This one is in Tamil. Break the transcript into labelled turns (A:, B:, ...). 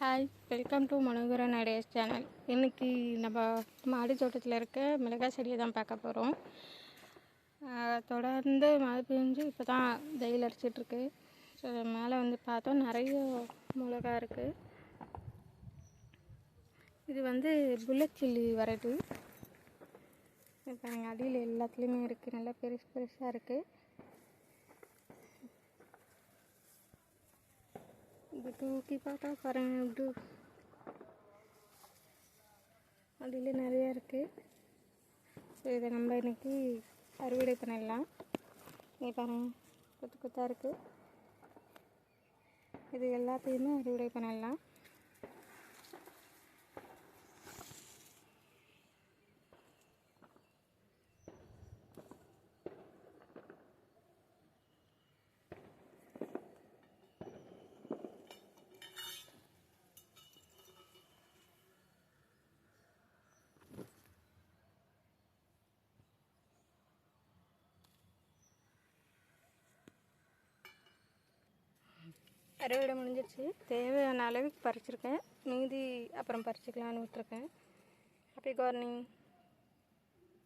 A: Hi, welcome to Manoharan ideas channel. இன்றைக்கி நம்ம மாடி தோட்டத்தில் இருக்க மிளகாய் செடியை தான் பார்க்க போகிறோம். தொடர்ந்து மழை பெஞ்சு இப்போ தான் வெயில் அடிச்சிட்ருக்கு. ஸோ மேலே வந்து பார்த்தோம் நிறைய மிளகா இருக்குது. இது வந்து புல்லட் சில்லி வெரைட்டி. இப்போ எங்கள் அடியில் எல்லாத்துலேயுமே இருக்குது, நல்லா பெருசு பெருசாக இருக்குது. இது தூக்கி பார்த்தா பாருங்கள், இப்படி அடியில் நிறையா இருக்குது. ஸோ இதை நம்ம இன்றைக்கி அறுவடை பண்ணிடலாம். இங்கே பாருங்கள், கொத்து கொத்தாக இருக்குது. இது எல்லாத்தையுமே அறுவடை பண்ணிடலாம். அறுவடை முடிஞ்சிருச்சு. தேவையான அளவுக்கு பறிச்சிருக்கேன், மீதி அப்புறம் பறிச்சிக்கலான்னு விட்டுருக்கேன். Happy gardening.